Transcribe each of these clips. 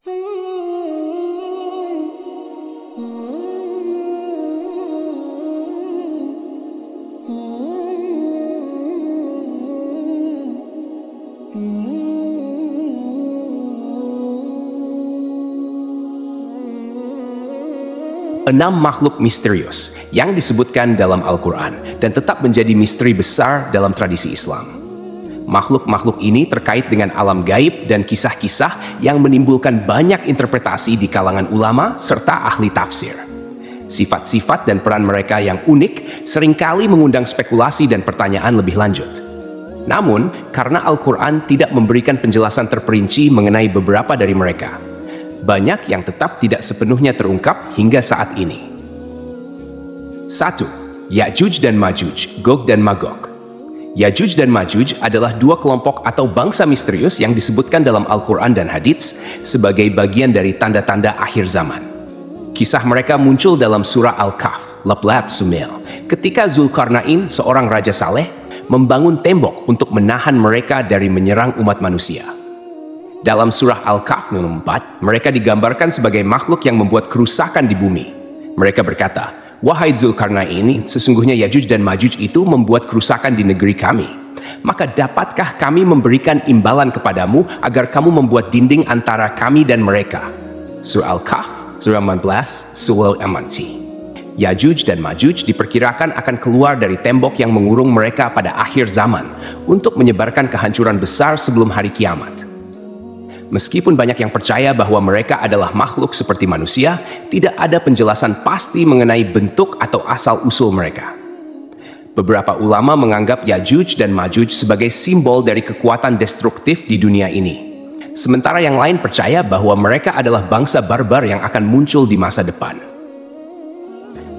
Enam makhluk misterius yang disebutkan dalam Al-Quran dan tetap menjadi misteri besar dalam tradisi Islam. Makhluk-makhluk ini terkait dengan alam gaib dan kisah-kisah yang menimbulkan banyak interpretasi di kalangan ulama serta ahli tafsir. Sifat-sifat dan peran mereka yang unik seringkali mengundang spekulasi dan pertanyaan lebih lanjut. Namun, karena Al-Quran tidak memberikan penjelasan terperinci mengenai beberapa dari mereka, banyak yang tetap tidak sepenuhnya terungkap hingga saat ini. 1. Ya'juj dan Ma'juj, Gog dan Magog. Ya'juj dan Ma'juj adalah dua kelompok atau bangsa misterius yang disebutkan dalam Al-Quran dan Hadits sebagai bagian dari tanda-tanda akhir zaman. Kisah mereka muncul dalam surah Al-Kahf, Lablaf Sumel, ketika Zulkarnain, seorang raja saleh, membangun tembok untuk menahan mereka dari menyerang umat manusia. Dalam surah Al-Kahf nomor 4, mereka digambarkan sebagai makhluk yang membuat kerusakan di bumi. Mereka berkata, "Wahai Zulkarnain, sesungguhnya Ya'juj dan Ma'juj itu membuat kerusakan di negeri kami. Maka dapatkah kami memberikan imbalan kepadamu agar kamu membuat dinding antara kami dan mereka?" Surah Al-Kahf, surah 14, surah Al-Mansi. Ya'juj dan Ma'juj diperkirakan akan keluar dari tembok yang mengurung mereka pada akhir zaman untuk menyebarkan kehancuran besar sebelum hari kiamat. Meskipun banyak yang percaya bahwa mereka adalah makhluk seperti manusia, tidak ada penjelasan pasti mengenai bentuk atau asal-usul mereka. Beberapa ulama menganggap Ya'juj dan Ma'juj sebagai simbol dari kekuatan destruktif di dunia ini. Sementara yang lain percaya bahwa mereka adalah bangsa barbar yang akan muncul di masa depan.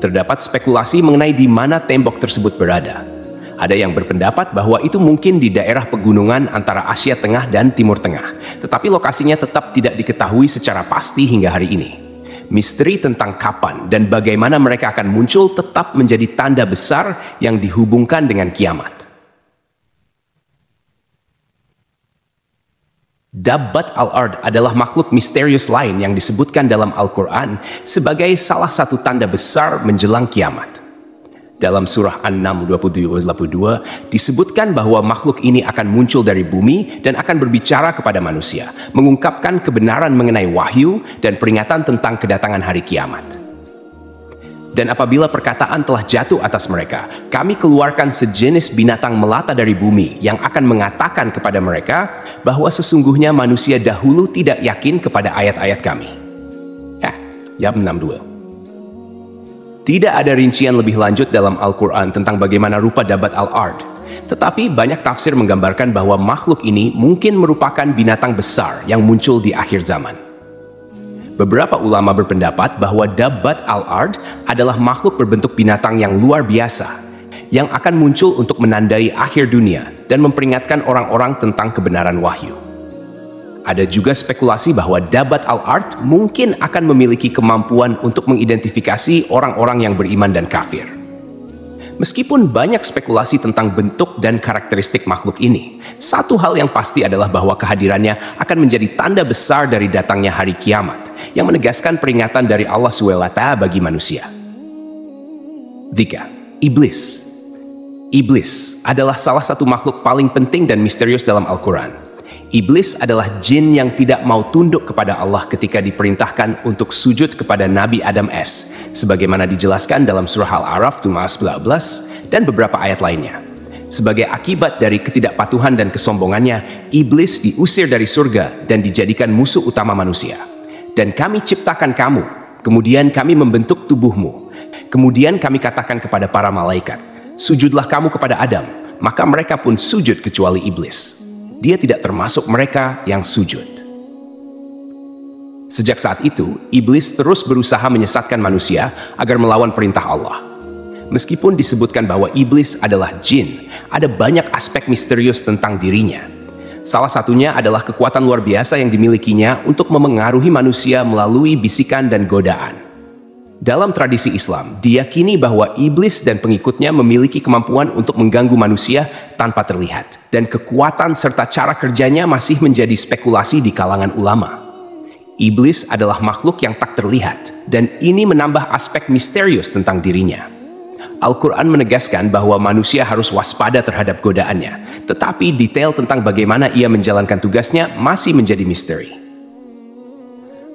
Terdapat spekulasi mengenai di mana tembok tersebut berada. Ada yang berpendapat bahwa itu mungkin di daerah pegunungan antara Asia Tengah dan Timur Tengah, tetapi lokasinya tetap tidak diketahui secara pasti hingga hari ini. Misteri tentang kapan dan bagaimana mereka akan muncul tetap menjadi tanda besar yang dihubungkan dengan kiamat. Dabbat al-Ard adalah makhluk misterius lain yang disebutkan dalam Al-Quran sebagai salah satu tanda besar menjelang kiamat. Dalam surah An-Naml 22 disebutkan bahwa makhluk ini akan muncul dari bumi dan akan berbicara kepada manusia, mengungkapkan kebenaran mengenai wahyu dan peringatan tentang kedatangan hari kiamat. Dan apabila perkataan telah jatuh atas mereka, kami keluarkan sejenis binatang melata dari bumi yang akan mengatakan kepada mereka bahwa sesungguhnya manusia dahulu tidak yakin kepada ayat-ayat kami. Yab 62. Tidak ada rincian lebih lanjut dalam Al-Quran tentang bagaimana rupa Dabbat al-Ard. Tetapi banyak tafsir menggambarkan bahwa makhluk ini mungkin merupakan binatang besar yang muncul di akhir zaman. Beberapa ulama berpendapat bahwa Dabbat al-Ard adalah makhluk berbentuk binatang yang luar biasa, yang akan muncul untuk menandai akhir dunia dan memperingatkan orang-orang tentang kebenaran wahyu. Ada juga spekulasi bahwa Dabbat al-Ard mungkin akan memiliki kemampuan untuk mengidentifikasi orang-orang yang beriman dan kafir. Meskipun banyak spekulasi tentang bentuk dan karakteristik makhluk ini, satu hal yang pasti adalah bahwa kehadirannya akan menjadi tanda besar dari datangnya hari kiamat, yang menegaskan peringatan dari Allah SWT bagi manusia. 3. Iblis. Iblis adalah salah satu makhluk paling penting dan misterius dalam Al-Quran. Iblis adalah jin yang tidak mau tunduk kepada Allah ketika diperintahkan untuk sujud kepada Nabi Adam AS, sebagaimana dijelaskan dalam surah Al-A'raf 19 dan beberapa ayat lainnya. Sebagai akibat dari ketidakpatuhan dan kesombongannya, iblis diusir dari surga dan dijadikan musuh utama manusia. Dan kami ciptakan kamu, kemudian kami membentuk tubuhmu. Kemudian kami katakan kepada para malaikat, sujudlah kamu kepada Adam, maka mereka pun sujud kecuali iblis. Dia tidak termasuk mereka yang sujud. Sejak saat itu, iblis terus berusaha menyesatkan manusia agar melawan perintah Allah. Meskipun disebutkan bahwa iblis adalah jin, ada banyak aspek misterius tentang dirinya. Salah satunya adalah kekuatan luar biasa yang dimilikinya untuk memengaruhi manusia melalui bisikan dan godaan. Dalam tradisi Islam, diyakini bahwa iblis dan pengikutnya memiliki kemampuan untuk mengganggu manusia tanpa terlihat, dan kekuatan serta cara kerjanya masih menjadi spekulasi di kalangan ulama. Iblis adalah makhluk yang tak terlihat, dan ini menambah aspek misterius tentang dirinya. Al-Quran menegaskan bahwa manusia harus waspada terhadap godaannya, tetapi detail tentang bagaimana ia menjalankan tugasnya masih menjadi misteri.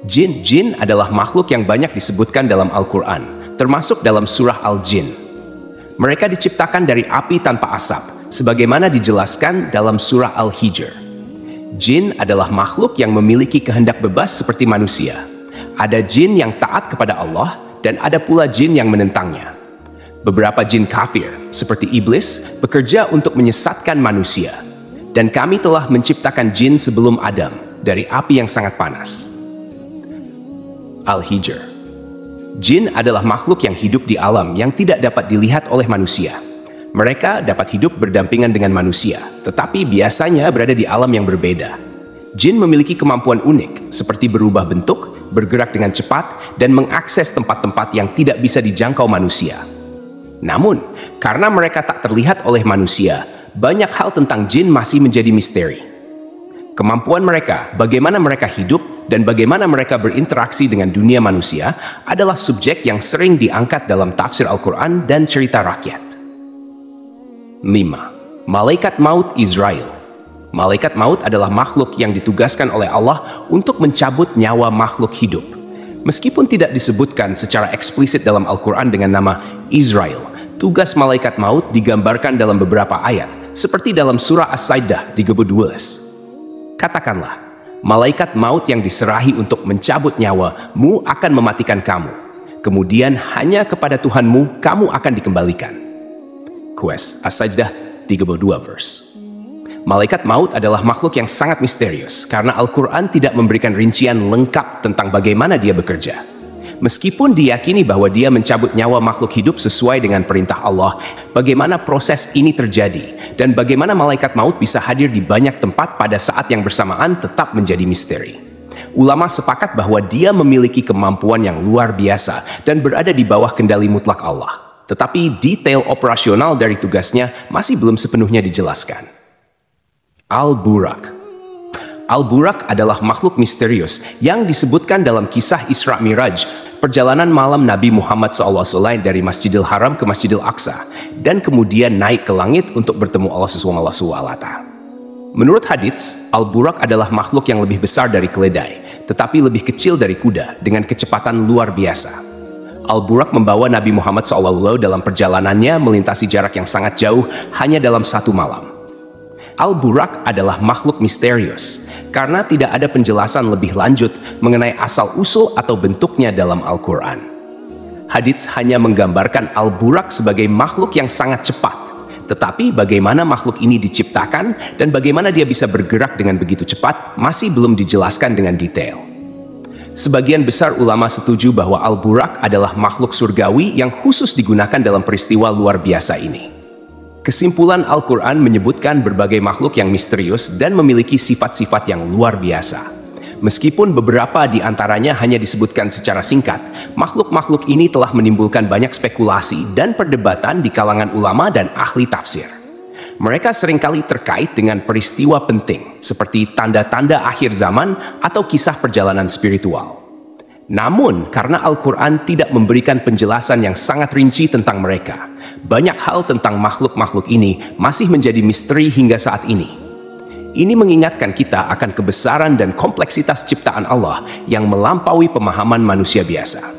Jin adalah makhluk yang banyak disebutkan dalam Al-Quran, termasuk dalam surah Al-Jin. Mereka diciptakan dari api tanpa asap, sebagaimana dijelaskan dalam surah Al-Hijr. Jin adalah makhluk yang memiliki kehendak bebas seperti manusia. Ada jin yang taat kepada Allah, dan ada pula jin yang menentangnya. Beberapa jin kafir, seperti iblis, bekerja untuk menyesatkan manusia. Dan kami telah menciptakan jin sebelum Adam, dari api yang sangat panas. Al-Hijr. Jin adalah makhluk yang hidup di alam yang tidak dapat dilihat oleh manusia. Mereka dapat hidup berdampingan dengan manusia, tetapi biasanya berada di alam yang berbeda. Jin memiliki kemampuan unik, seperti berubah bentuk, bergerak dengan cepat, dan mengakses tempat-tempat yang tidak bisa dijangkau manusia. Namun, karena mereka tak terlihat oleh manusia, banyak hal tentang jin masih menjadi misteri. Kemampuan mereka, bagaimana mereka hidup, dan bagaimana mereka berinteraksi dengan dunia manusia adalah subjek yang sering diangkat dalam tafsir Al-Quran dan cerita rakyat. 5. Malaikat Maut Israel. Malaikat Maut adalah makhluk yang ditugaskan oleh Allah untuk mencabut nyawa makhluk hidup. Meskipun tidak disebutkan secara eksplisit dalam Al-Quran dengan nama Israel, tugas malaikat maut digambarkan dalam beberapa ayat, seperti dalam surah As-Sajdah 32. Katakanlah, malaikat maut yang diserahi untuk mencabut nyawamu akan mematikan kamu. Kemudian hanya kepada Tuhanmu kamu akan dikembalikan. Quest As-Sajdah 32 Malaikat maut adalah makhluk yang sangat misterius karena Al-Quran tidak memberikan rincian lengkap tentang bagaimana dia bekerja. Meskipun diyakini bahwa dia mencabut nyawa makhluk hidup sesuai dengan perintah Allah, bagaimana proses ini terjadi dan bagaimana malaikat maut bisa hadir di banyak tempat pada saat yang bersamaan tetap menjadi misteri. Ulama sepakat bahwa dia memiliki kemampuan yang luar biasa dan berada di bawah kendali mutlak Allah. Tetapi detail operasional dari tugasnya masih belum sepenuhnya dijelaskan. Al-Buraq. Al-Buraq adalah makhluk misterius yang disebutkan dalam kisah Isra Miraj, perjalanan malam Nabi Muhammad SAW dari Masjidil Haram ke Masjidil Aqsa, dan kemudian naik ke langit untuk bertemu Allah SWT. Menurut hadits, Al-Buraq adalah makhluk yang lebih besar dari keledai, tetapi lebih kecil dari kuda dengan kecepatan luar biasa. Al-Buraq membawa Nabi Muhammad SAW dalam perjalanannya melintasi jarak yang sangat jauh hanya dalam satu malam. Al-Buraq adalah makhluk misterius karena tidak ada penjelasan lebih lanjut mengenai asal-usul atau bentuknya dalam Al-Quran. Hadits hanya menggambarkan Al-Buraq sebagai makhluk yang sangat cepat, tetapi bagaimana makhluk ini diciptakan dan bagaimana dia bisa bergerak dengan begitu cepat masih belum dijelaskan dengan detail. Sebagian besar ulama setuju bahwa Al-Buraq adalah makhluk surgawi yang khusus digunakan dalam peristiwa luar biasa ini. Kesimpulan Al-Quran menyebutkan berbagai makhluk yang misterius dan memiliki sifat-sifat yang luar biasa. Meskipun beberapa di antaranya hanya disebutkan secara singkat, makhluk-makhluk ini telah menimbulkan banyak spekulasi dan perdebatan di kalangan ulama dan ahli tafsir. Mereka seringkali terkait dengan peristiwa penting, seperti tanda-tanda akhir zaman atau kisah perjalanan spiritual. Namun, karena Al-Quran tidak memberikan penjelasan yang sangat rinci tentang mereka, banyak hal tentang makhluk-makhluk ini masih menjadi misteri hingga saat ini. Ini mengingatkan kita akan kebesaran dan kompleksitas ciptaan Allah yang melampaui pemahaman manusia biasa.